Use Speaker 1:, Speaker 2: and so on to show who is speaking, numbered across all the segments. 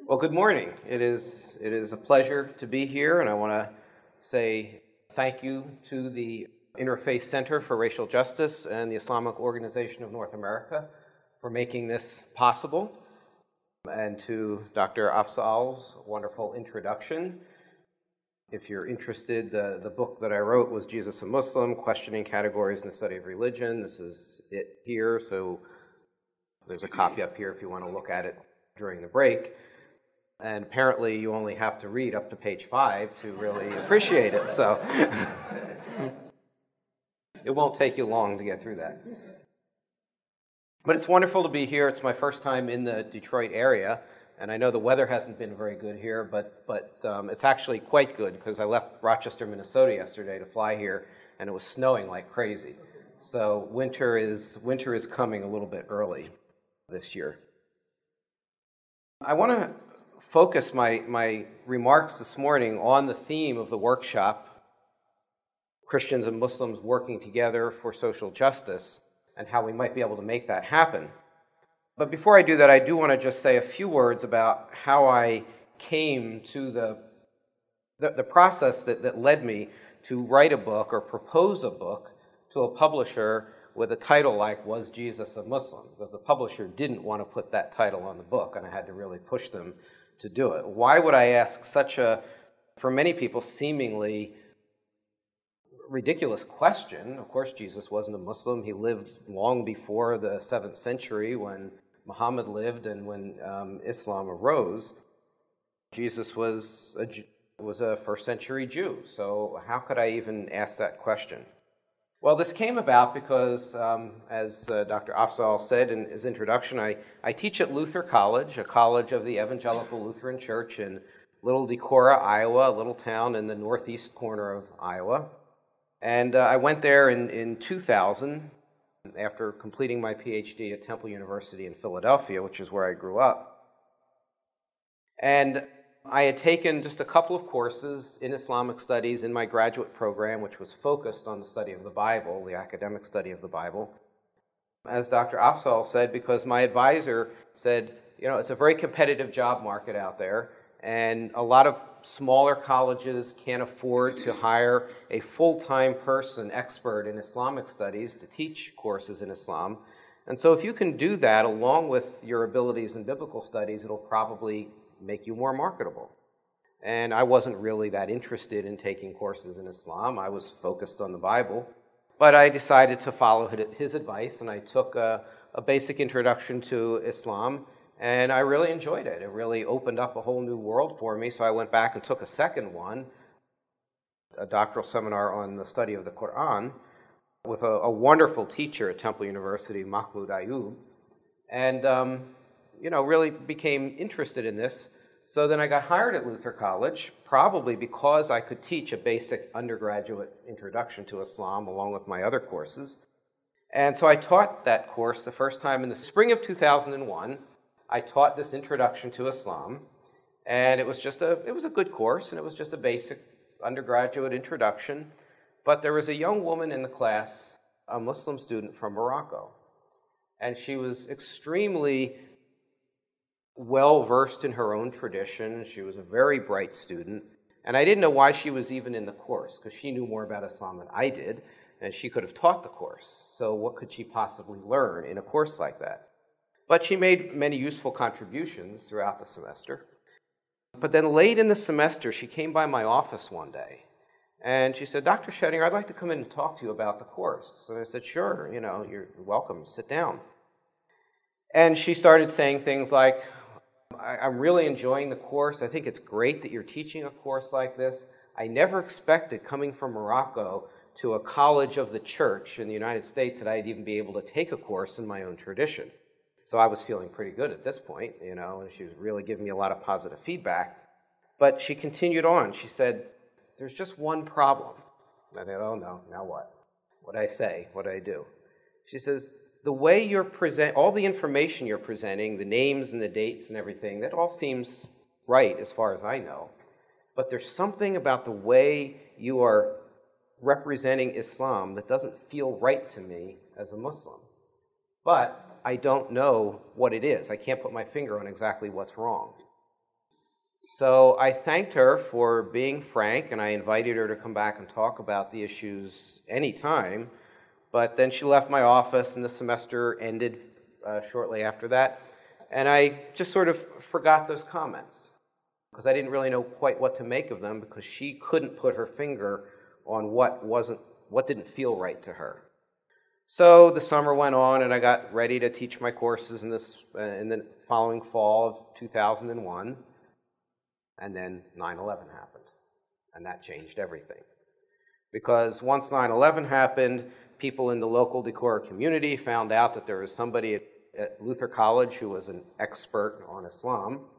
Speaker 1: Well, good morning. It is a pleasure to be here, and I want to say thank you to the Interfaith Center for Racial Justice and the Islamic Organization of North America for making this possible, and to Dr. Afzal's wonderful introduction. If you're interested, the book that I wrote was Jesus a Muslim, Questioning Categories in the Study of Religion. This is it here, so there's a copy up here if you want to look at it during the break. And apparently you only have to read up to page 5 to really appreciate it, so it won't take you long to get through that. But it's wonderful to be here. It's my first time in the Detroit area, and I know the weather hasn't been very good here, but it's actually quite good because I left Rochester, Minnesota yesterday to fly here, and it was snowing like crazy. So winter is coming a little bit early this year. I want to focus my remarks this morning on the theme of the workshop, Christians and Muslims working together for social justice, and how we might be able to make that happen. But before I do that, I do want to just say a few words about how I came to the process that led me to write a book or propose a book to a publisher with a title like Was Jesus a Muslim? Because the publisher didn't want to put that title on the book, and I had to really push them to do it. Why would I ask such a, for many people, seemingly ridiculous question? Of course, Jesus wasn't a Muslim. He lived long before the 7th century when Muhammad lived and when Islam arose. Jesus was a first century Jew, so how could I even ask that question? Well, this came about because, as Dr. Afzal said in his introduction, I teach at Luther College, a college of the Evangelical Lutheran Church in Little Decorah, Iowa, a little town in the northeast corner of Iowa. And I went there in 2000 after completing my PhD at Temple University in Philadelphia, which is where I grew up. And I had taken just a couple of courses in Islamic studies in my graduate program, which was focused on the study of the Bible, the academic study of the Bible. As Dr. Afzal said, because my advisor said, it's a very competitive job market out there, and a lot of smaller colleges can't afford to hire a full-time person, expert in Islamic studies, to teach courses in Islam. And so if you can do that along with your abilities in biblical studies, it'll probably make you more marketable. And I wasn't really that interested in taking courses in Islam. I was focused on the Bible. But I decided to follow his advice, and I took a basic introduction to Islam, and I really enjoyed it. It really opened up a whole new world for me, so I went back and took a second one, a doctoral seminar on the study of the Quran, with a wonderful teacher at Temple University, Mahmoud Ayub, and really became interested in this. So then I got hired at Luther College, probably because I could teach a basic undergraduate introduction to Islam along with my other courses. And so I taught that course the first time in the spring of 2001. I taught this introduction to Islam, and it was a good course, and it was just a basic undergraduate introduction. But there was a young woman in the class, a Muslim student from Morocco, and she was extremely well-versed in her own tradition. She was a very bright student, and I didn't know why she was even in the course, because she knew more about Islam than I did, and she could have taught the course. So what could she possibly learn in a course like that? But she made many useful contributions throughout the semester. But then late in the semester, she came by my office one day, and she said, Dr. Schedinger, I'd like to come in and talk to you about the course. And I said, sure, you're welcome, sit down. And she started saying things like, I'm really enjoying the course. I think it's great that you're teaching a course like this. I never expected, coming from Morocco to a college of the church in the United States, that I'd even be able to take a course in my own tradition. So I was feeling pretty good at this point, and she was really giving me a lot of positive feedback. But she continued on. She said, there's just one problem. And I thought, oh no, now what? What did I say? What did I do? She says, the way you're all the information you're presenting, the names and the dates and everything, that all seems right as far as I know. But there's something about the way you are representing Islam that doesn't feel right to me as a Muslim. But I don't know what it is. I can't put my finger on exactly what's wrong. So I thanked her for being frank, and I invited her to come back and talk about the issues anytime. But then she left my office, and the semester ended shortly after that. And I just sort of forgot those comments because I didn't really know quite what to make of them, because she couldn't put her finger on what didn't feel right to her. So the summer went on, and I got ready to teach my courses in the following fall of 2001. And then 9/11 happened, and that changed everything. Because once 9/11 happened, people in the local Decorah community found out that there was somebody at Luther College who was an expert on Islam.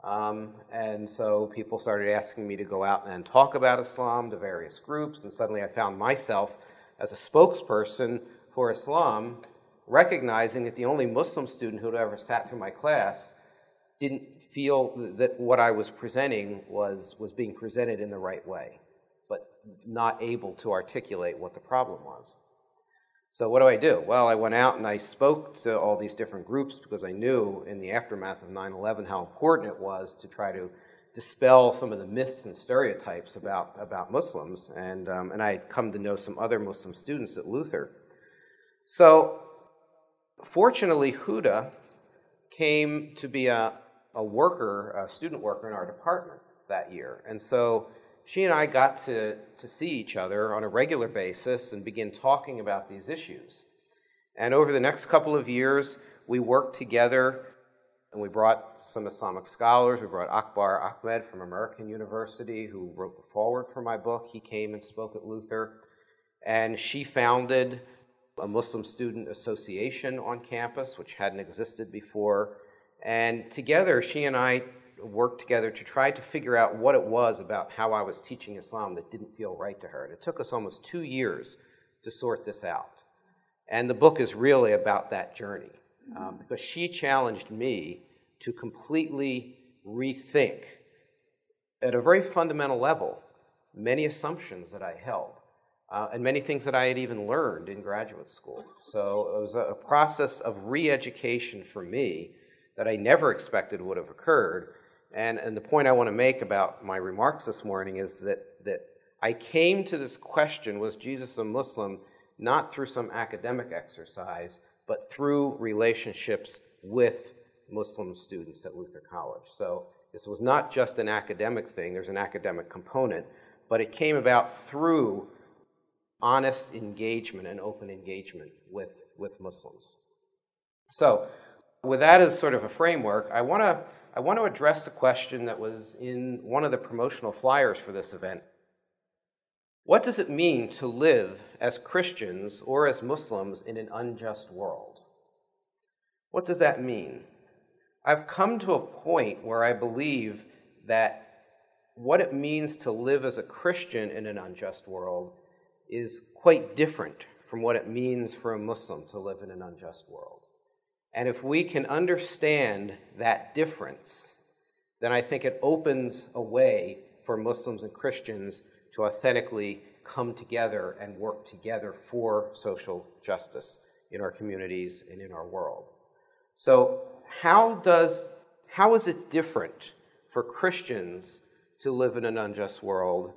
Speaker 1: And so people started asking me to go out and talk about Islam to various groups, and suddenly I found myself as a spokesperson for Islam, recognizing that the only Muslim student who had ever sat through my class didn't feel that what I was presenting was being presented in the right way, but not able to articulate what the problem was. So what do? Well, I went out and I spoke to all these different groups because I knew in the aftermath of 9/11 how important it was to try to dispel some of the myths and stereotypes about Muslims, and I had come to know some other Muslim students at Luther. So fortunately, Huda came to be a student worker in our department that year. And so she and I got to see each other on a regular basis and begin talking about these issues. And over the next couple of years, we worked together, and we brought some Islamic scholars. We brought Akbar Ahmed from American University, who wrote the foreword for my book. He came and spoke at Luther. And she founded a Muslim Student Association on campus, which hadn't existed before. And together, she and I worked together to try to figure out what it was about how I was teaching Islam that didn't feel right to her. And it took us almost 2 years to sort this out. And the book is really about that journey, because she challenged me to completely rethink, at a very fundamental level, many assumptions that I held, and many things that I had even learned in graduate school. So it was a process of re-education for me that I never expected would have occurred. And the point I want to make about my remarks this morning is that I came to this question, was Jesus a Muslim, not through some academic exercise, but through relationships with Muslim students at Luther College. So this was not just an academic thing, there's an academic component, but it came about through honest engagement and open engagement with Muslims. So with that as sort of a framework, I want to address the question that was in one of the promotional flyers for this event. What does it mean to live as Christians or as Muslims in an unjust world? What does that mean? I've come to a point where I believe that what it means to live as a Christian in an unjust world is quite different from what it means for a Muslim to live in an unjust world. And if we can understand that difference, then I think it opens a way for Muslims and Christians to authentically come together and work together for social justice in our communities and in our world. So how is it different for Christians to live in an unjust world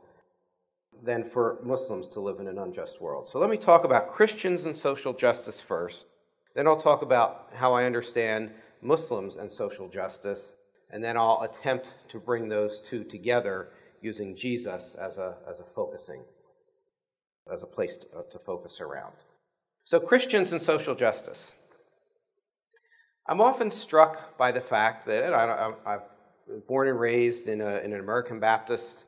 Speaker 1: than for Muslims to live in an unjust world? So let me talk about Christians and social justice first. Then I'll talk about how I understand Muslims and social justice, and then I'll attempt to bring those two together using Jesus as a place to focus around. So Christians and social justice. I'm often struck by the fact that I've been born and raised in an American Baptist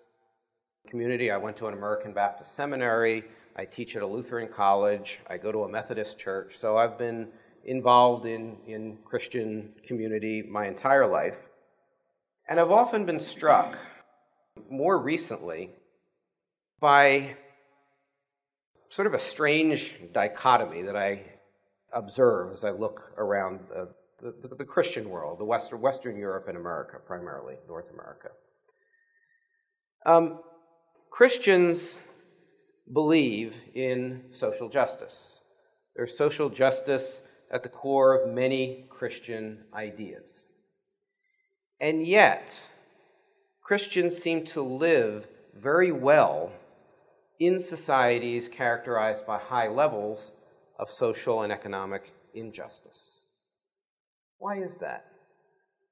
Speaker 1: community. I went to an American Baptist seminary. I teach at a Lutheran college. I go to a Methodist church. So I've been involved in Christian community my entire life. And I've often been struck, more recently, by sort of a strange dichotomy that I observe as I look around the Christian world, the Western Europe and America, primarily North America. Christians believe in social justice. There's social justice at the core of many Christian ideas. And yet, Christians seem to live very well in societies characterized by high levels of social and economic injustice. Why is that?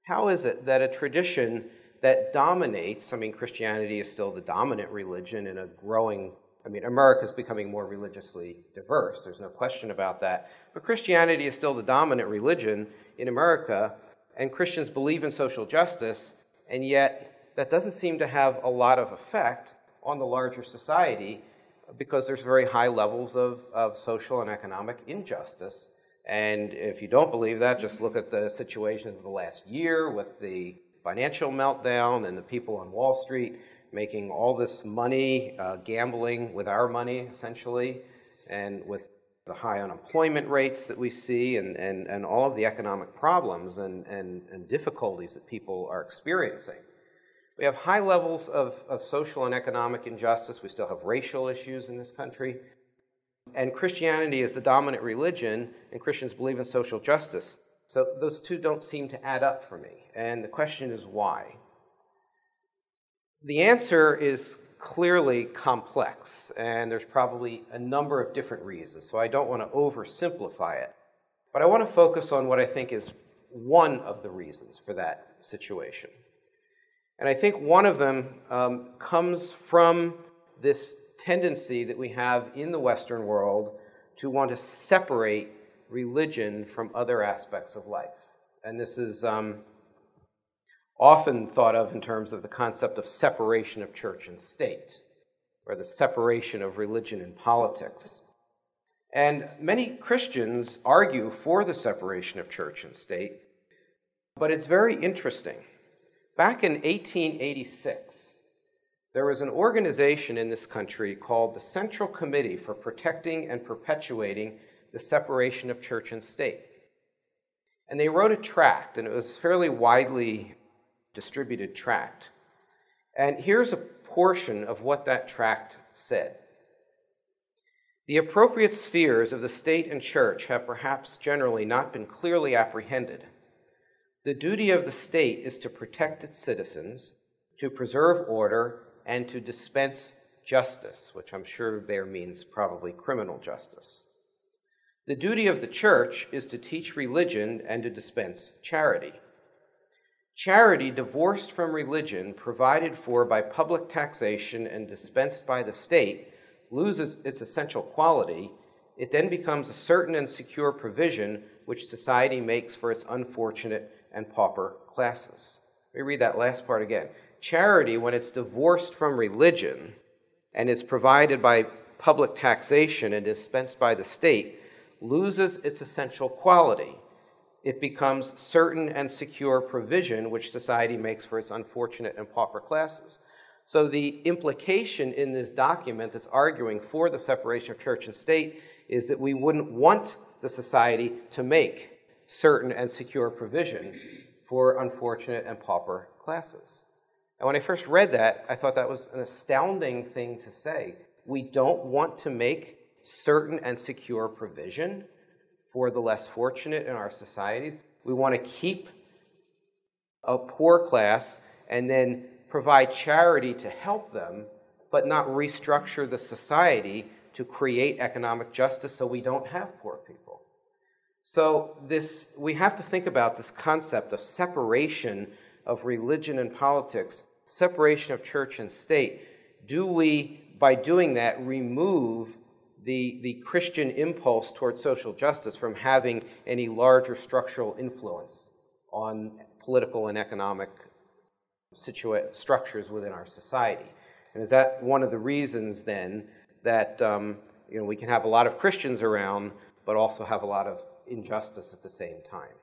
Speaker 1: How is it that a tradition that dominates, Christianity is still the dominant religion in a growing, America is becoming more religiously diverse, there's no question about that, but Christianity is still the dominant religion in America, and Christians believe in social justice, and yet that doesn't seem to have a lot of effect on the larger society because there's very high levels of social and economic injustice. And if you don't believe that, just look at the situation of the last year with the financial meltdown and the people on Wall Street making all this money, gambling with our money, essentially, and with the high unemployment rates that we see and all of the economic problems and difficulties that people are experiencing. We have high levels of social and economic injustice. We still have racial issues in this country. And Christianity is the dominant religion, and Christians believe in social justice. So those two don't seem to add up for me. And the question is why? The answer is clearly complex, and there's probably a number of different reasons. So I don't want to oversimplify it. But I want to focus on what I think is one of the reasons for that situation. And I think one of them comes from this tendency that we have in the Western world to want to separate religion from other aspects of life. And this is often thought of in terms of the concept of separation of church and state, or the separation of religion and politics. And many Christians argue for the separation of church and state, but it's very interesting. Back in 1886, there was an organization in this country called the Central Committee for Protecting and Perpetuating the Separation of Church and State. And they wrote a tract, and it was a fairly widely distributed tract. And here's a portion of what that tract said. The appropriate spheres of the state and church have perhaps generally not been clearly apprehended. The duty of the state is to protect its citizens, to preserve order, and to dispense justice, which I'm sure there means probably criminal justice. The duty of the church is to teach religion and to dispense charity. Charity divorced from religion, provided for by public taxation and dispensed by the state, loses its essential quality. It then becomes a certain and secure provision which society makes for its unfortunate and pauper classes. Let me read that last part again. Charity, when it's divorced from religion and is provided by public taxation and dispensed by the state, loses its essential quality. It becomes certain and secure provision which society makes for its unfortunate and pauper classes. So the implication in this document that's arguing for the separation of church and state is that we wouldn't want the society to make certain and secure provision for unfortunate and pauper classes. And when I first read that, I thought that was an astounding thing to say. We don't want to make certain and secure provision for the less fortunate in our society. We want to keep a poor class and then provide charity to help them, but not restructure the society to create economic justice so we don't have poor people. So we have to think about this concept of separation of religion and politics, separation of church and state. Do we, by doing that, remove the Christian impulse toward social justice from having any larger structural influence on political and economic structures within our society? And is that one of the reasons then that we can have a lot of Christians around, but also have a lot of injustice at the same time?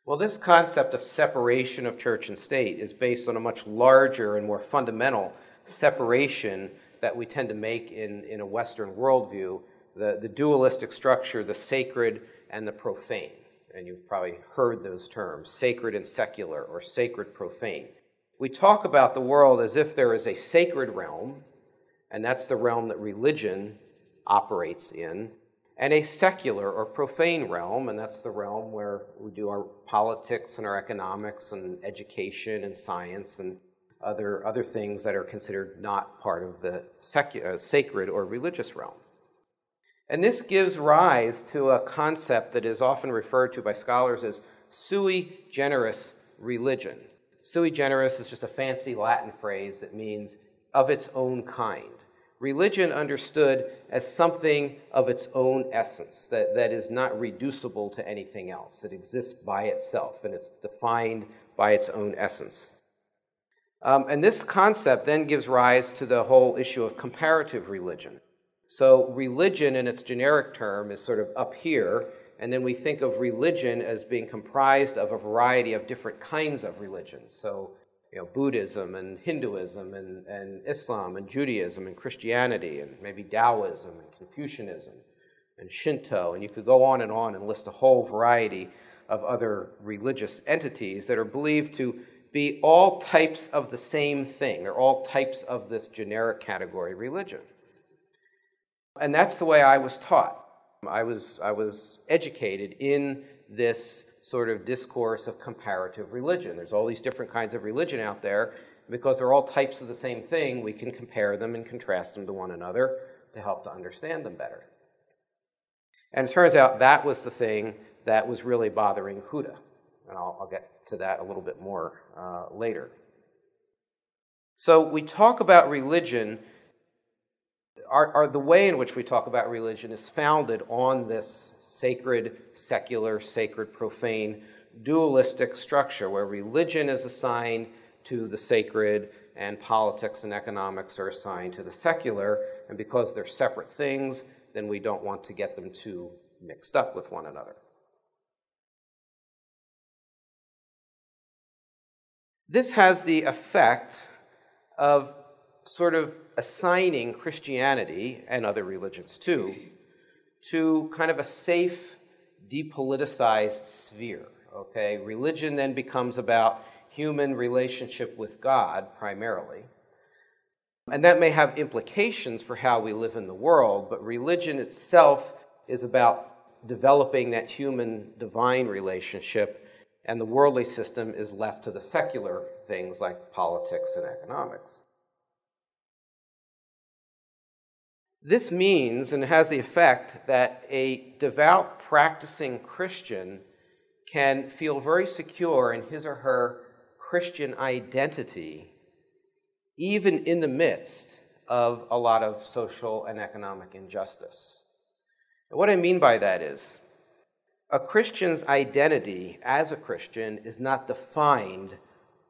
Speaker 1: Well, this concept of separation of church and state is based on a much larger and more fundamental separation that we tend to make in a Western worldview, the dualistic structure, the sacred and the profane. And you've probably heard those terms, sacred and secular, or sacred profane. We talk about the world as if there is a sacred realm, and that's the realm that religion operates in, and a secular or profane realm, and that's the realm where we do our politics and our economics and education and science and other things that are considered not part of the sacred or religious realm. And this gives rise to a concept that is often referred to by scholars as sui generis religion. Sui generis is just a fancy Latin phrase that means of its own kind. Religion understood as something of its own essence, that is not reducible to anything else. It exists by itself, and it's defined by its own essence. And this concept then gives rise to the whole issue of comparative religion. So religion in its generic term is sort of up here, and then we think of religion as being comprised of a variety of different kinds of religions. So, Buddhism and Hinduism and Islam and Judaism and Christianity and maybe Taoism and Confucianism and Shinto, and you could go on and list a whole variety of other religious entities that are believed to be all types of the same thing. They're all types of this generic category religion. And that's the way I was taught. I was educated in this sort of discourse of comparative religion. There's all these different kinds of religion out there. Because they're all types of the same thing, we can compare them and contrast them to one another to help to understand them better. And it turns out that was the thing that was really bothering Huda. And I'll get to that a little bit more later. So we talk about religion. The way in which we talk about religion is founded on this sacred, secular, sacred, profane, dualistic structure where religion is assigned to the sacred and politics and economics are assigned to the secular. And because they're separate things, then we don't want to get them too mixed up with one another. This has the effect of sort of assigning Christianity, and other religions too, to kind of a safe, depoliticized sphere. Okay? Religion then becomes about human relationship with God, primarily. And that may have implications for how we live in the world, but religion itself is about developing that human-divine relationship, and the worldly system is left to the secular things like politics and economics. This means, and has the effect, that a devout, practicing Christian can feel very secure in his or her Christian identity, even in the midst of a lot of social and economic injustice. And what I mean by that is, a Christian's identity as a Christian is not defined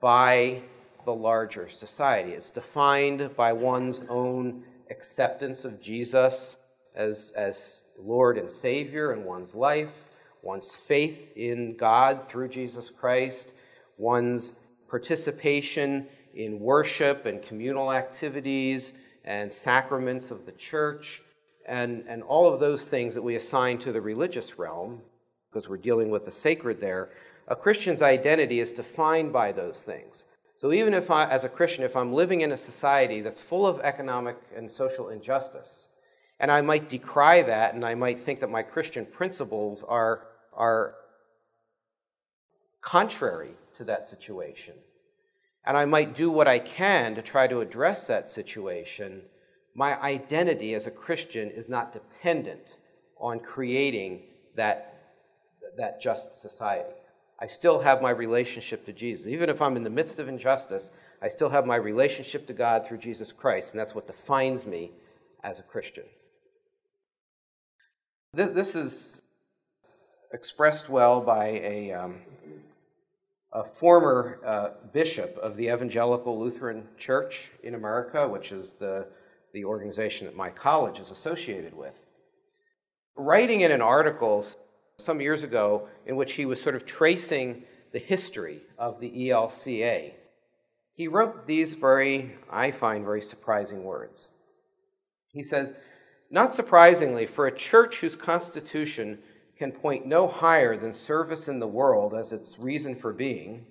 Speaker 1: by the larger society. It's defined by one's own acceptance of Jesus as Lord and Savior in one's life, one's faith in God through Jesus Christ, one's participation in worship and communal activities and sacraments of the church, and all of those things that we assign to the religious realm, because we're dealing with the sacred there. A Christian's identity is defined by those things. So even if as a Christian, if I'm living in a society that's full of economic and social injustice, and I might decry that, and I might think that my Christian principles are contrary to that situation, and I might do what I can to try to address that situation, my identity as a Christian is not dependent on creating that just society. I still have my relationship to Jesus. Even if I'm in the midst of injustice, I still have my relationship to God through Jesus Christ, and that's what defines me as a Christian. This is expressed well by a former bishop of the Evangelical Lutheran Church in America, which is the organization that my college is associated with. Writing in an article some years ago in which he was sort of tracing the history of the ELCA, he wrote these I find very surprising words. He says, "Not surprisingly, for a church whose constitution can point no higher than service in the world as its reason for being,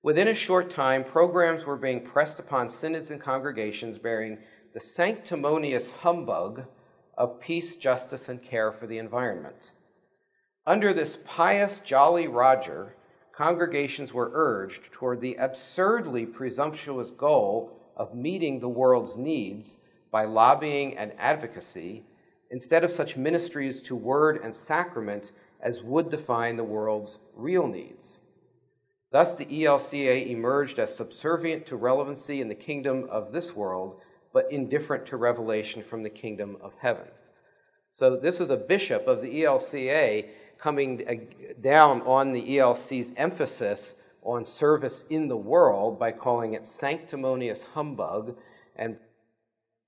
Speaker 1: within a short time programs were being pressed upon synods and congregations bearing the sanctimonious humbug of peace, justice, and care for the environment. Under this pious Jolly Roger, congregations were urged toward the absurdly presumptuous goal of meeting the world's needs by lobbying and advocacy, instead of such ministries to word and sacrament as would define the world's real needs. Thus, the ELCA emerged as subservient to relevancy in the kingdom of this world, but indifferent to revelation from the kingdom of heaven. So this is a bishop of the ELCA coming down on the ELC's emphasis on service in the world by calling it sanctimonious humbug and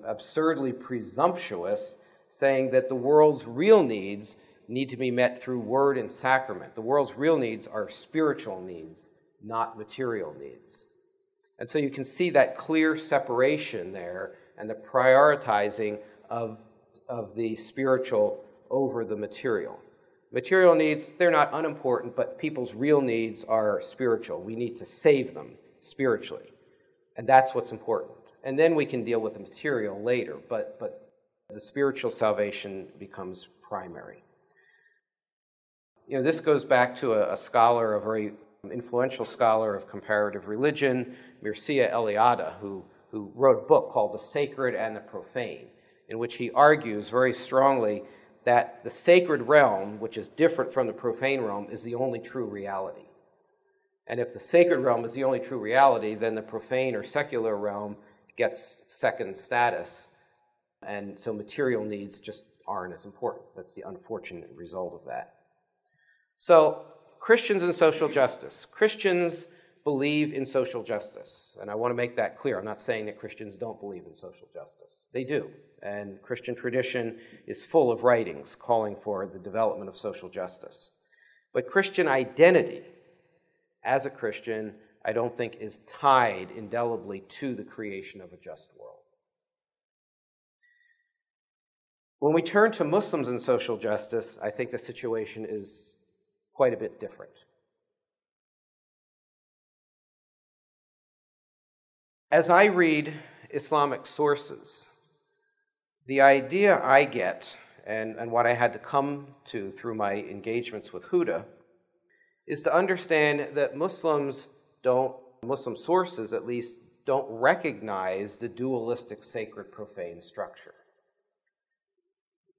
Speaker 1: absurdly presumptuous, saying that the world's real needs need to be met through word and sacrament. The world's real needs are spiritual needs, not material needs. And so you can see that clear separation there and the prioritizing of the spiritual over the material. Material needs, they're not unimportant, but people's real needs are spiritual. We need to save them spiritually, and that's what's important. And then we can deal with the material later, but the spiritual salvation becomes primary. You know, this goes back to a scholar, a very influential scholar of comparative religion, Mircea Eliade, who wrote a book called The Sacred and the Profane, in which he argues very strongly that the sacred realm, which is different from the profane realm, is the only true reality. And if the sacred realm is the only true reality, then the profane or secular realm gets second status, and so material needs just aren't as important. That's the unfortunate result of that. So, Christians and social justice. Christians believe in social justice, and I want to make that clear. I'm not saying that Christians don't believe in social justice. They do, and Christian tradition is full of writings calling for the development of social justice. But Christian identity, as a Christian, I don't think is tied indelibly to the creation of a just world. When we turn to Muslims and social justice, I think the situation is quite a bit different. As I read Islamic sources, the idea I get, and what I had to come to through my engagements with Huda, is to understand that Muslim sources at least, don't recognize the dualistic sacred-profane structure.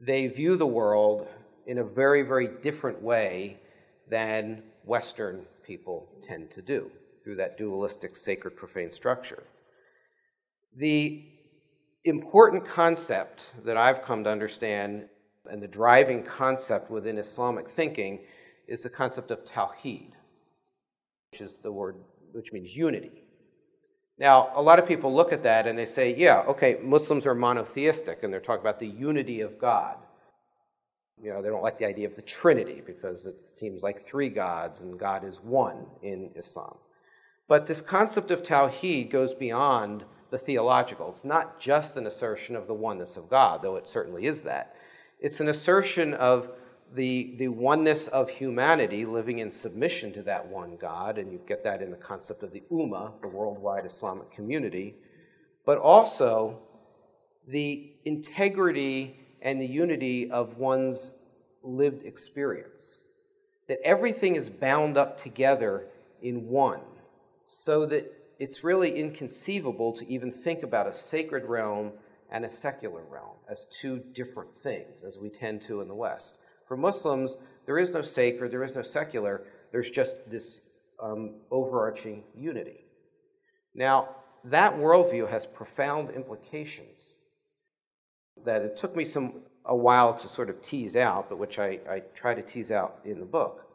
Speaker 1: They view the world in a very, very different way than Western people tend to do, through that dualistic sacred-profane structure. The important concept that I've come to understand, and the driving concept within Islamic thinking, is the concept of tawheed, which is the word which means unity. Now, a lot of people look at that and they say, yeah, okay, Muslims are monotheistic, and they're talking about the unity of God. You know, they don't like the idea of the Trinity because it seems like three gods and God is one in Islam. But this concept of tawheed goes beyond the theological. It's not just an assertion of the oneness of God, though it certainly is that. It's an assertion of the oneness of humanity living in submission to that one God, and you get that in the concept of the Ummah, the worldwide Islamic community, but also the integrity and the unity of one's lived experience. That everything is bound up together in one, so that it's really inconceivable to even think about a sacred realm and a secular realm as two different things, as we tend to in the West. For Muslims, there is no sacred, there is no secular, there's just this overarching unity. Now, that worldview has profound implications that it took me a while to sort of tease out, but which I try to tease out in the book.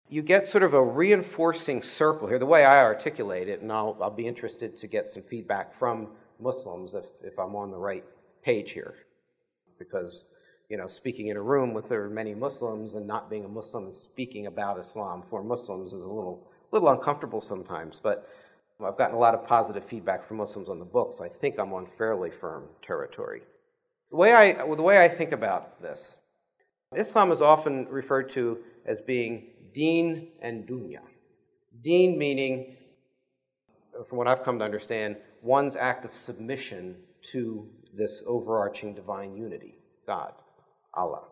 Speaker 1: You get sort of a reinforcing circle here, the way I articulate it, and I'll be interested to get some feedback from Muslims if I'm on the right page here. Because, you know, speaking in a room with there are many Muslims and not being a Muslim and speaking about Islam for Muslims is a little uncomfortable sometimes, but I've gotten a lot of positive feedback from Muslims on the book, so I think I'm on fairly firm territory. The way I think about this, Islam is often referred to as being deen and dunya. Deen meaning, from what I've come to understand, one's act of submission to this overarching divine unity, God, Allah.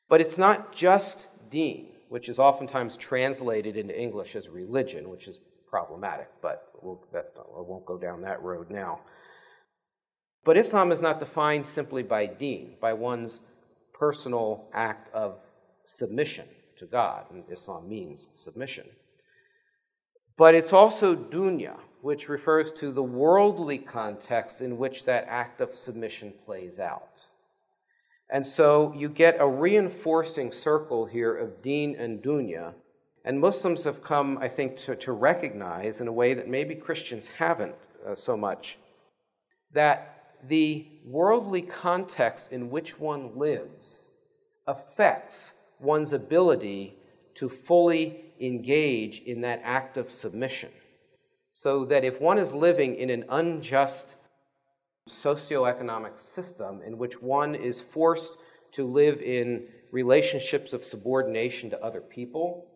Speaker 1: But it's not just deen, which is oftentimes translated into English as religion, which is problematic, but I won't go down that road now. But Islam is not defined simply by deen, by one's personal act of submission to God, and Islam means submission. But it's also dunya, which refers to the worldly context in which that act of submission plays out. And so you get a reinforcing circle here of deen and dunya, and Muslims have come, I think, to recognize in a way that maybe Christians haven't so much, that the worldly context in which one lives affects one's ability to fully engage in that act of submission. So that if one is living in an unjust socioeconomic system in which one is forced to live in relationships of subordination to other people,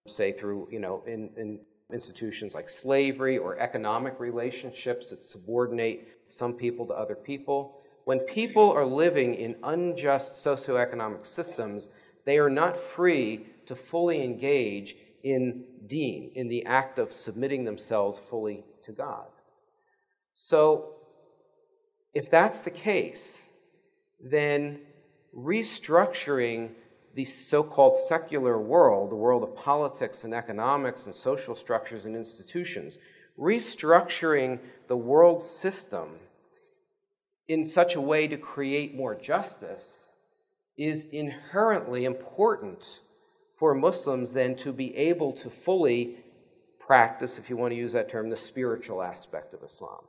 Speaker 1: say through, in institutions like slavery or economic relationships that subordinate some people to other people. When people are living in unjust socioeconomic systems, they are not free to fully engage in deen, in the act of submitting themselves fully to God. So, if that's the case, then restructuring the so-called secular world, the world of politics and economics and social structures and institutions, restructuring the world system in such a way to create more justice is inherently important for Muslims then to be able to fully practice, if you want to use that term, the spiritual aspect of Islam.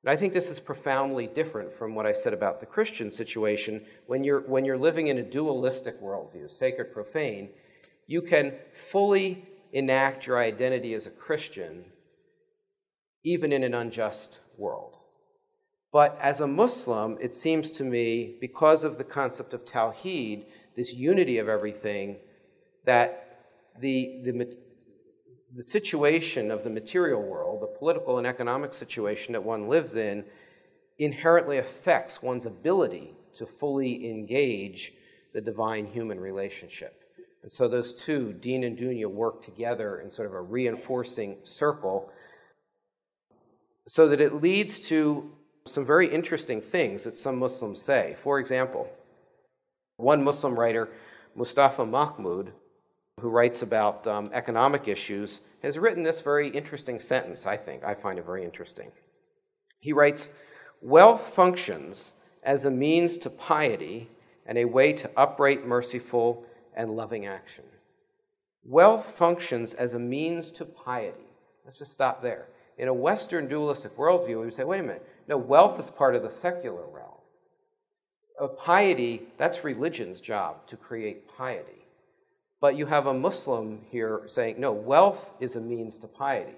Speaker 1: And I think this is profoundly different from what I said about the Christian situation. When you're living in a dualistic worldview, sacred, profane, you can fully enact your identity as a Christian even in an unjust world. But as a Muslim, it seems to me, because of the concept of Tawheed, this unity of everything, that the situation of the material world, the political and economic situation that one lives in, inherently affects one's ability to fully engage the divine-human relationship. And so those two, deen and dunya, work together in sort of a reinforcing circle so that it leads to some very interesting things that some Muslims say. For example, one Muslim writer, Mustafa Mahmoud, who writes about economic issues, has written this very interesting sentence, I think. I find it very interesting. He writes, "Wealth functions as a means to piety and a way to upright, merciful, and loving action." Wealth functions as a means to piety. Let's just stop there. In a Western dualistic worldview, we would say, wait a minute, no, wealth is part of the secular realm. Piety, that's religion's job, to create piety. But you have a Muslim here saying, no, wealth is a means to piety.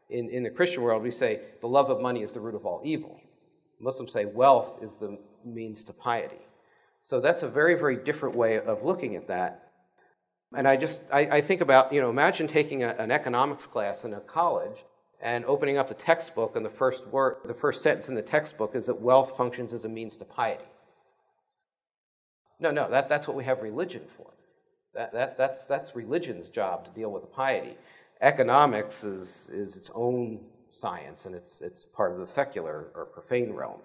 Speaker 1: In the Christian world, we say the love of money is the root of all evil. Muslims say wealth is the means to piety. So that's a very, very different way of looking at that. And I think about, imagine taking an economics class in a college and opening up the textbook, and the first sentence in the textbook is that wealth functions as a means to piety. No, that's what we have religion for. That's religion's job to deal with the piety. Economics is its own science, and it's part of the secular or profane realm.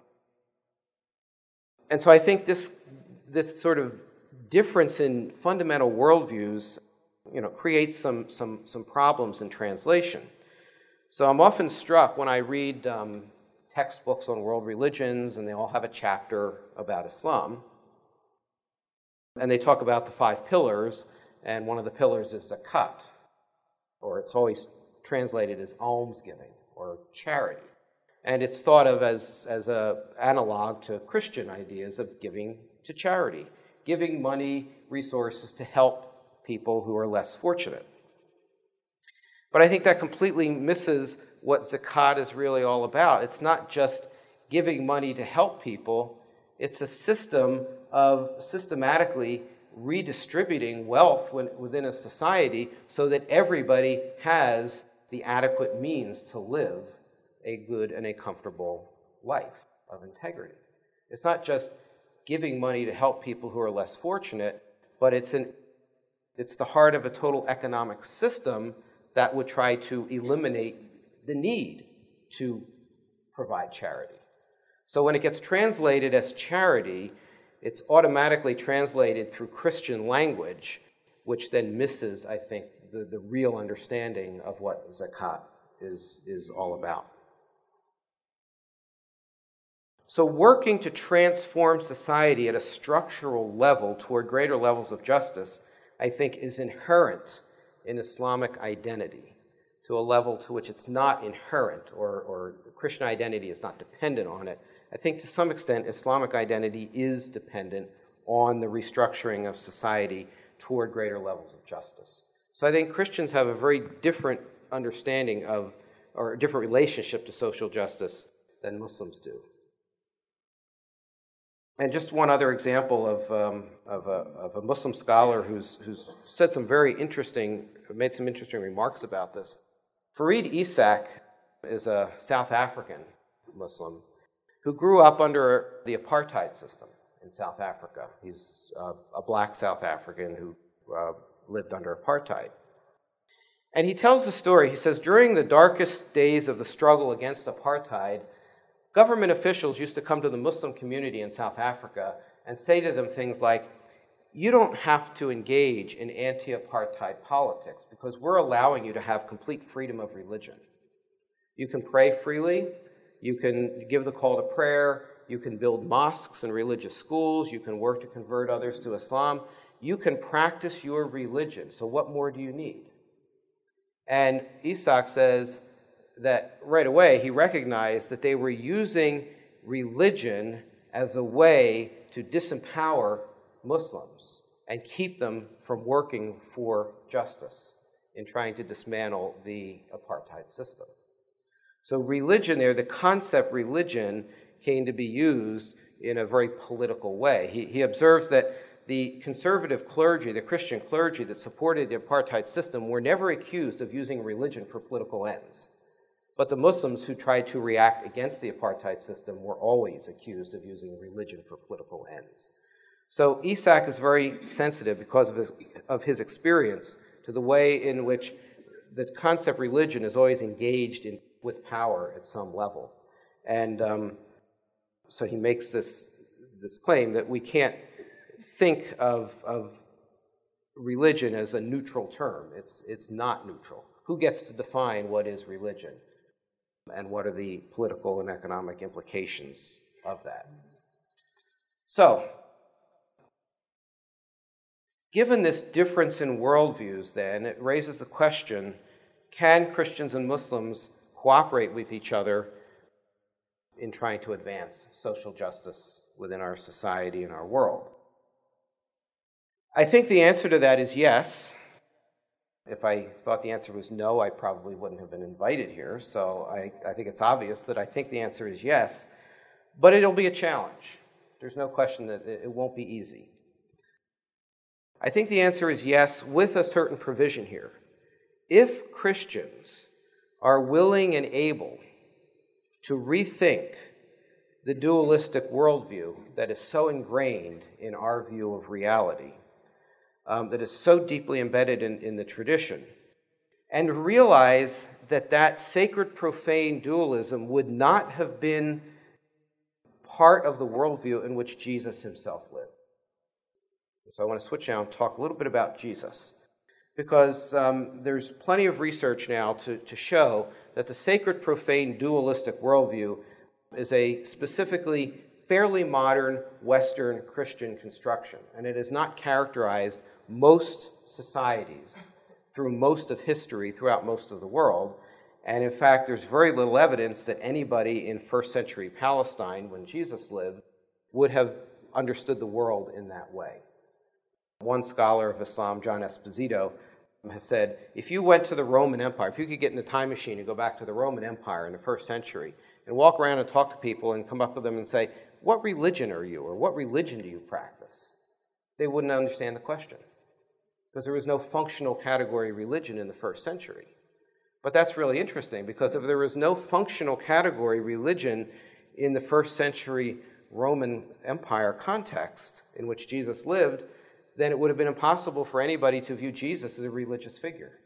Speaker 1: And so I think this sort of difference in fundamental worldviews, creates some problems in translation. So I'm often struck when I read textbooks on world religions, and they all have a chapter about Islam. And they talk about the 5 pillars, and one of the pillars is zakat, or it's always translated as almsgiving or charity. And it's thought of as an analog to Christian ideas of giving to charity, giving money, resources to help people who are less fortunate. But I think that completely misses what zakat is really all about. It's not just giving money to help people. It's a system of systematically redistributing wealth within a society so that everybody has the adequate means to live a good and a comfortable life of integrity. It's not just giving money to help people who are less fortunate, but it's the heart of a total economic system that would try to eliminate the need to provide charity. So when it gets translated as charity, it's automatically translated through Christian language, which then misses, I think, the real understanding of what zakat is all about. So working to transform society at a structural level toward greater levels of justice, I think, is inherent in Islamic identity to a level to which it's not inherent, or Christian identity is not dependent on it. I think to some extent Islamic identity is dependent on the restructuring of society toward greater levels of justice. So I think Christians have a very different understanding of, or a different relationship to social justice than Muslims do. And just one other example of a Muslim scholar who's said some very interesting, made some interesting remarks about this. Farid Isaak is a South African Muslim who grew up under the apartheid system in South Africa. He's a black South African who lived under apartheid. And he tells the story. He says, during the darkest days of the struggle against apartheid, government officials used to come to the Muslim community in South Africa and say to them things like, you don't have to engage in anti-apartheid politics because we're allowing you to have complete freedom of religion. You can pray freely, you can give the call to prayer, you can build mosques and religious schools, you can work to convert others to Islam, you can practice your religion, so what more do you need? And Isaak says that right away he recognized that they were using religion as a way to disempower Muslims and keep them from working for justice in trying to dismantle the apartheid system. So religion there, the concept religion, came to be used in a very political way. He observes that the conservative clergy, the Christian clergy that supported the apartheid system, were never accused of using religion for political ends. But the Muslims who tried to react against the apartheid system were always accused of using religion for political ends. So Isaak is very sensitive because of his experience to the way in which the concept religion is always engaged with power at some level. And so he makes this claim that we can't think of religion as a neutral term. It's not neutral. Who gets to define what is religion? And what are the political and economic implications of that? So, given this difference in worldviews, then, it raises the question, can Christians and Muslims cooperate with each other in trying to advance social justice within our society and our world? I think the answer to that is yes. If I thought the answer was no, I probably wouldn't have been invited here. So I think it's obvious that I think the answer is yes. But it'll be a challenge. There's no question that it won't be easy. I think the answer is yes, with a certain provision here. If Christians are willing and able to rethink the dualistic worldview that is so ingrained in our view of reality, that is so deeply embedded in the tradition, and realize that that sacred profane dualism would not have been part of the worldview in which Jesus himself lived. So I want to switch now and talk a little bit about Jesus, because there's plenty of research now to show that the sacred profane dualistic worldview is a specifically fairly modern Western Christian construction, and it has not characterized most societies through most of history throughout most of the world. And in fact, there's very little evidence that anybody in first century Palestine, when Jesus lived, would have understood the world in that way. One scholar of Islam, John Esposito, has said, if you went to the Roman Empire, if you could get in a time machine and go back to the Roman Empire in the first century and walk around and talk to people and come up with them and say, what religion are you, or what religion do you practice? They wouldn't understand the question, because there was no functional category religion in the first century. But that's really interesting, because if there was no functional category religion in the first century Roman Empire context in which Jesus lived, then it would have been impossible for anybody to view Jesus as a religious figure.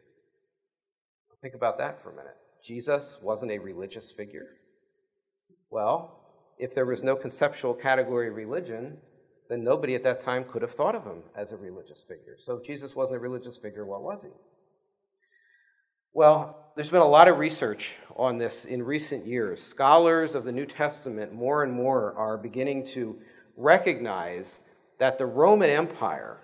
Speaker 1: Think about that for a minute. Jesus wasn't a religious figure. Well, if there was no conceptual category religion, then nobody at that time could have thought of him as a religious figure. So if Jesus wasn't a religious figure, what was he? Well, there's been a lot of research on this in recent years. Scholars of the New Testament more and more are beginning to recognize that the Roman Empire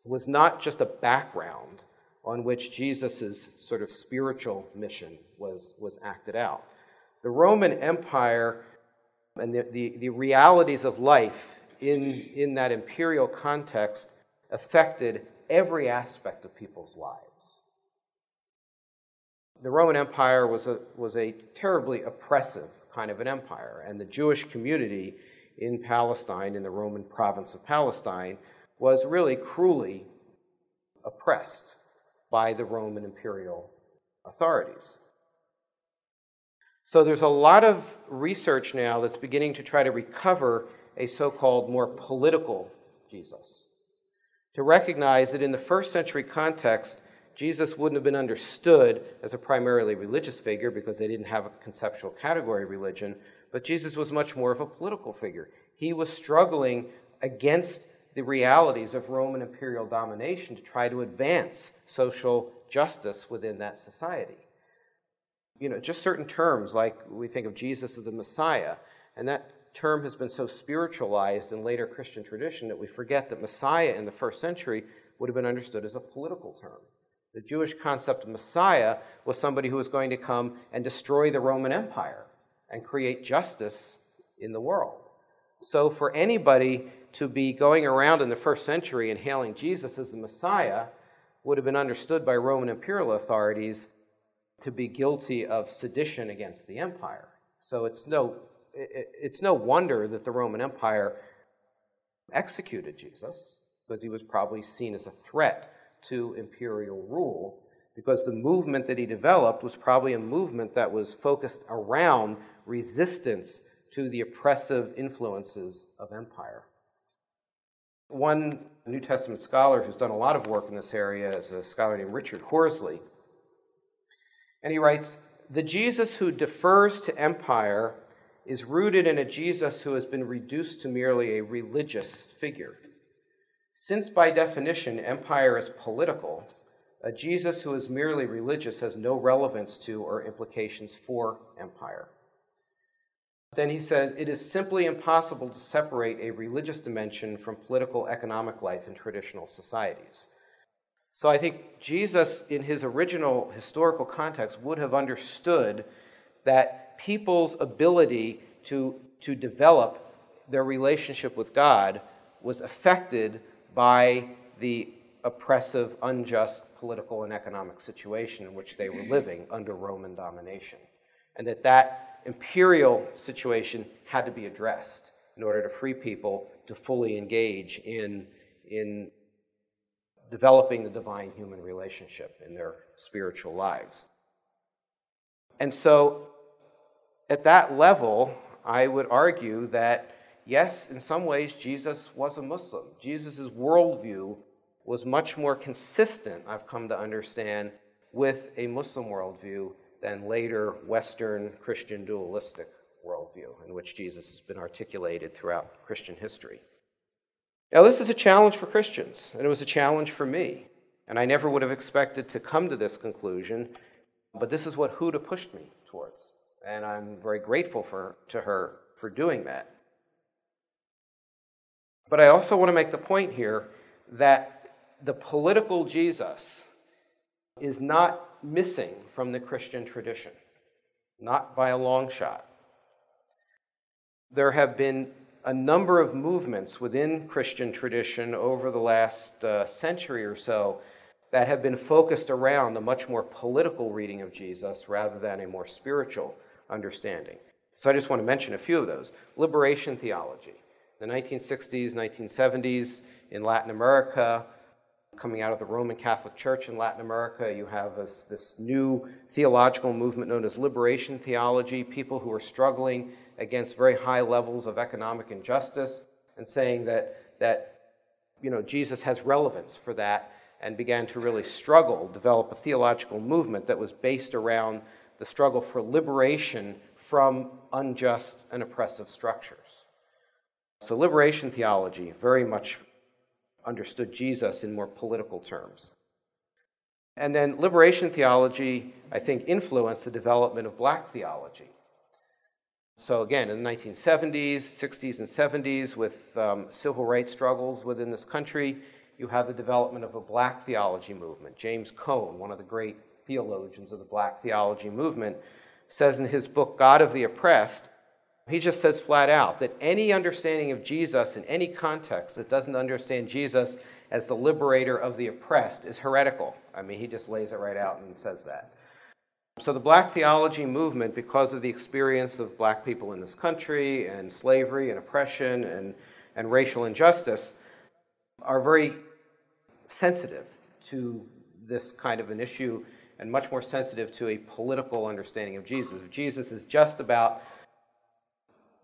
Speaker 1: was not just a background on which Jesus' sort of spiritual mission was acted out. The Roman Empire and the realities of life in that imperial context affected every aspect of people's lives. The Roman Empire was a terribly oppressive kind of an empire, and the Jewish community in Palestine, in the Roman province of Palestine, was really cruelly oppressed by the Roman imperial authorities. So there's a lot of research now that's beginning to try to recover a so-called more political Jesus, to recognize that in the first century context, Jesus wouldn't have been understood as a primarily religious figure because they didn't have a conceptual category religion, but Jesus was much more of a political figure. He was struggling against the realities of Roman imperial domination to try to advance social justice within that society. You know, just certain terms, like we think of Jesus as the Messiah, and that term has been so spiritualized in later Christian tradition that we forget that Messiah in the first century would have been understood as a political term. The Jewish concept of Messiah was somebody who was going to come and destroy the Roman Empire and create justice in the world. So for anybody to be going around in the first century and hailing Jesus as the Messiah would have been understood by Roman imperial authorities to be guilty of sedition against the empire. So it's no wonder that the Roman Empire executed Jesus, because he was probably seen as a threat to imperial rule, because the movement that he developed was probably a movement that was focused around resistance to the oppressive influences of empire. One New Testament scholar who's done a lot of work in this area is a scholar named Richard Horsley. And he writes, "The Jesus who defers to empire is rooted in a Jesus who has been reduced to merely a religious figure. Since by definition empire is political, a Jesus who is merely religious has no relevance to or implications for empire." Then he said, "It is simply impossible to separate a religious dimension from political economic life in traditional societies." So I think Jesus, in his original historical context, would have understood that people's ability to develop their relationship with God was affected by the oppressive, unjust political and economic situation in which they were living under Roman domination, and that imperial situation had to be addressed in order to free people to fully engage in developing the divine human relationship in their spiritual lives. And so at that level, I would argue that, yes, in some ways, Jesus was a Muslim. Jesus' worldview was much more consistent, I've come to understand, with a Muslim worldview than later Western Christian dualistic worldview in which Jesus has been articulated throughout Christian history. Now, this is a challenge for Christians, and it was a challenge for me. And I never would have expected to come to this conclusion, but this is what Huda pushed me towards. And I'm very grateful to her for doing that. But I also want to make the point here that the political Jesus is not missing from the Christian tradition, not by a long shot. There have been a number of movements within Christian tradition over the last century or so that have been focused around a much more political reading of Jesus rather than a more spiritual understanding. So I just want to mention a few of those. Liberation theology. The 1960s, 1970s in Latin America, coming out of the Roman Catholic Church in Latin America. You have this new theological movement known as liberation theology, people who are struggling against very high levels of economic injustice and saying that Jesus has relevance for that, and began to really develop a theological movement that was based around the struggle for liberation from unjust and oppressive structures. So liberation theology very much understood Jesus in more political terms. And then liberation theology, I think, influenced the development of black theology. So again, in the 1970s, 60s, and 70s, with civil rights struggles within this country, you have the development of a black theology movement. James Cone, one of the great theologians of the black theology movement, says in his book, God of the Oppressed, he just says flat out that any understanding of Jesus in any context that doesn't understand Jesus as the liberator of the oppressed is heretical. I mean, he just lays it right out and says that. So the black theology movement, because of the experience of black people in this country and slavery and oppression and racial injustice, are very sensitive to this kind of an issue and much more sensitive to a political understanding of Jesus. If Jesus is just about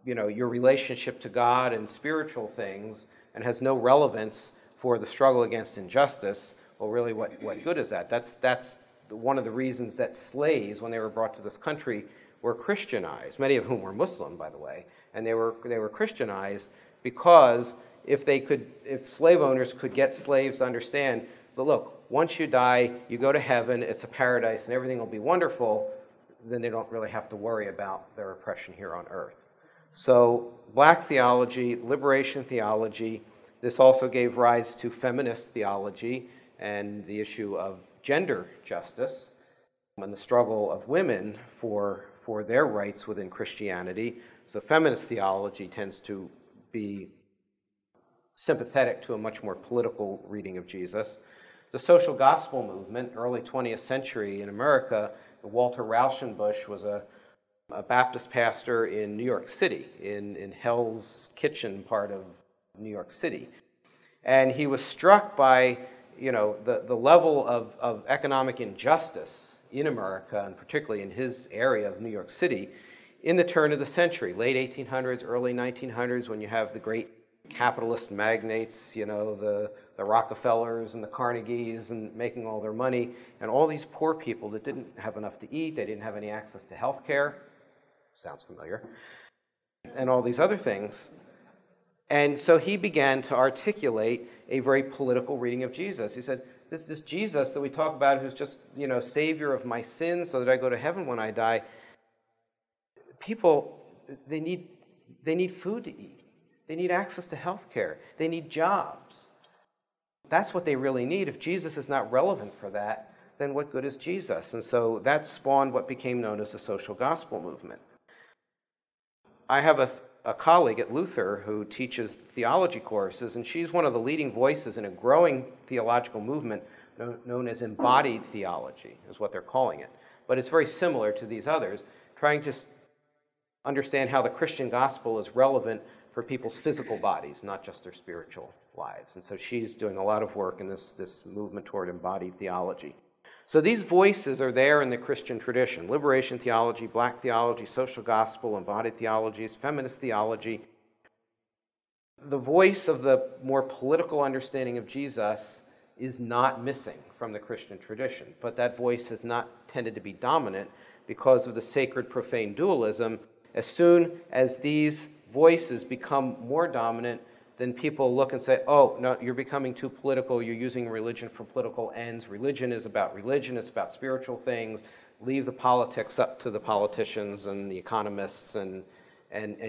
Speaker 1: your relationship to God and spiritual things and has no relevance for the struggle against injustice, well, really, what good is that? That's one of the reasons that slaves, when they were brought to this country, were Christianized, many of whom were Muslim, by the way, and they were Christianized because if slave owners could get slaves to understand, but look, once you die, you go to heaven, it's a paradise, and everything will be wonderful, then they don't really have to worry about their oppression here on earth. So black theology, liberation theology, this also gave rise to feminist theology and the issue of gender justice and the struggle of women for their rights within Christianity. So feminist theology tends to be sympathetic to a much more political reading of Jesus. The social gospel movement, early 20th century in America, Walter Rauschenbusch was a Baptist pastor in New York City, in Hell's Kitchen part of New York City. And he was struck by the level of economic injustice in America, and particularly in his area of New York City, in the turn of the century, late 1800s, early 1900s, when you have the great capitalist magnates, the Rockefellers and the Carnegies, and making all their money, and all these poor people that didn't have enough to eat, they didn't have any access to health care, sounds familiar, and all these other things. And so he began to articulate a very political reading of Jesus. He said, this Jesus that we talk about, who's just, savior of my sins so that I go to heaven when I die, people, they need food to eat. They need access to health care. They need jobs. That's what they really need. If Jesus is not relevant for that, then what good is Jesus? And so that spawned what became known as the social gospel movement. I have a colleague at Luther who teaches theology courses, and she's one of the leading voices in a growing theological movement known as embodied theology, is what they're calling it. But it's very similar to these others, trying to understand how the Christian gospel is relevant for people's physical bodies, not just their spiritual lives. And so she's doing a lot of work in this movement toward embodied theology. So these voices are there in the Christian tradition: liberation theology, black theology, social gospel, embodied theologies, feminist theology. The voice of the more political understanding of Jesus is not missing from the Christian tradition, but that voice has not tended to be dominant because of the sacred-profane dualism. As soon as these voices become more dominant, then people look and say, oh, no, you're becoming too political, you're using religion for political ends. Religion is about religion, it's about spiritual things. Leave the politics up to the politicians and the economists and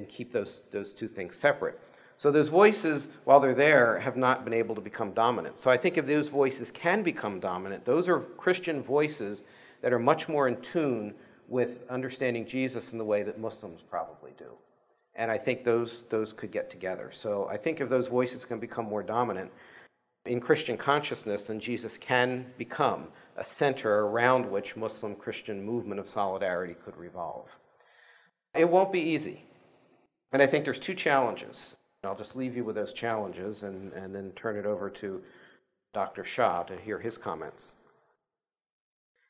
Speaker 1: keep those two things separate. So those voices, while they're there, have not been able to become dominant. So I think if those voices can become dominant, those are Christian voices that are much more in tune with understanding Jesus in the way that Muslims probably do. And I think those could get together. So I think if those voices can become more dominant in Christian consciousness, then Jesus can become a center around which Muslim-Christian movement of solidarity could revolve. It won't be easy. And I think there's two challenges. I'll just leave you with those challenges and then turn it over to Dr. Shah to hear his comments.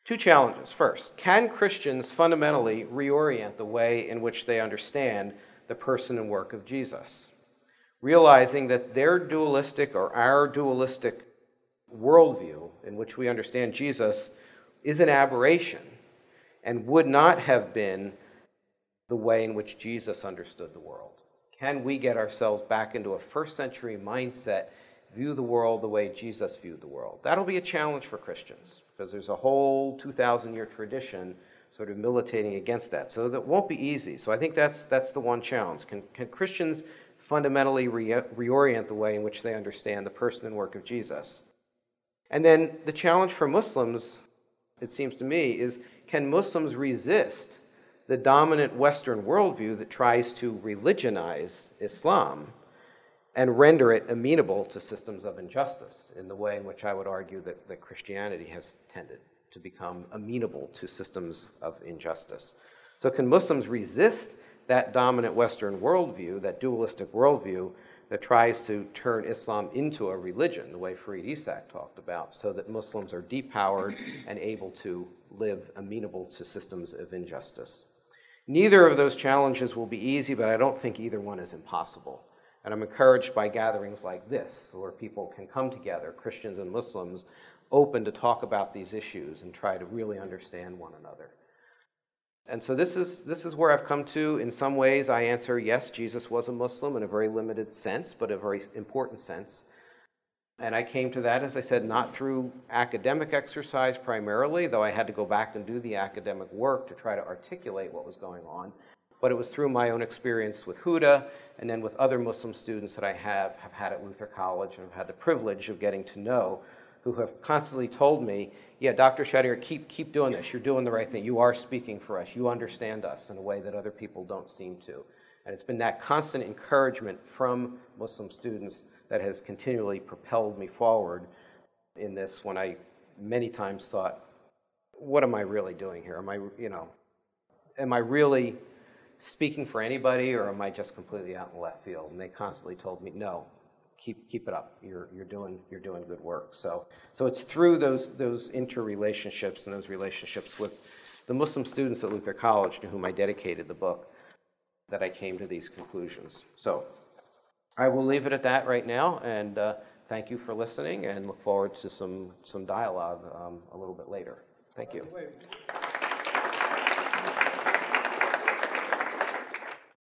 Speaker 1: Two challenges. First, can Christians fundamentally reorient the way in which they understand the person and work of Jesus, realizing that their dualistic or our dualistic worldview in which we understand Jesus is an aberration and would not have been the way in which Jesus understood the world? Can we get ourselves back into a first century mindset, view the world the way Jesus viewed the world? That'll be a challenge for Christians because there's a whole 2,000-year tradition sort of militating against that. So that won't be easy. So I think that's the one challenge. Can Christians fundamentally reorient the way in which they understand the person and work of Jesus? And then the challenge for Muslims, it seems to me, is can Muslims resist the dominant Western worldview that tries to religionize Islam and render it amenable to systems of injustice in the way in which I would argue that Christianity has tended to become amenable to systems of injustice. So can Muslims resist that dominant Western worldview, that dualistic worldview that tries to turn Islam into a religion, the way Fareed Isaaq talked about, so that Muslims are depowered and able to live amenable to systems of injustice? Neither of those challenges will be easy, but I don't think either one is impossible. And I'm encouraged by gatherings like this, where people can come together, Christians and Muslims, open to talk about these issues and try to really understand one another. And so this is where I've come to. In some ways, I answer, yes, Jesus was a Muslim in a very limited sense, but a very important sense. And I came to that, as I said, not through academic exercise primarily, though I had to go back and do the academic work to try to articulate what was going on. But it was through my own experience with Huda and then with other Muslim students that I have had at Luther College and have had the privilege of getting to know, who have constantly told me, yeah, Dr. Scheidegger, keep doing this. You're doing the right thing. You are speaking for us. You understand us in a way that other people don't seem to. And it's been that constant encouragement from Muslim students that has continually propelled me forward in this when I many times thought, what am I really doing here? Am I really speaking for anybody, or am I just completely out in left field? And they constantly told me, no, keep it up. You're doing good work. So it's through those interrelationships and those relationships with the Muslim students at Luther College to whom I dedicated the book that I came to these conclusions. So I will leave it at that right now, and thank you for listening, and look forward to some dialogue a little bit later. Thank you.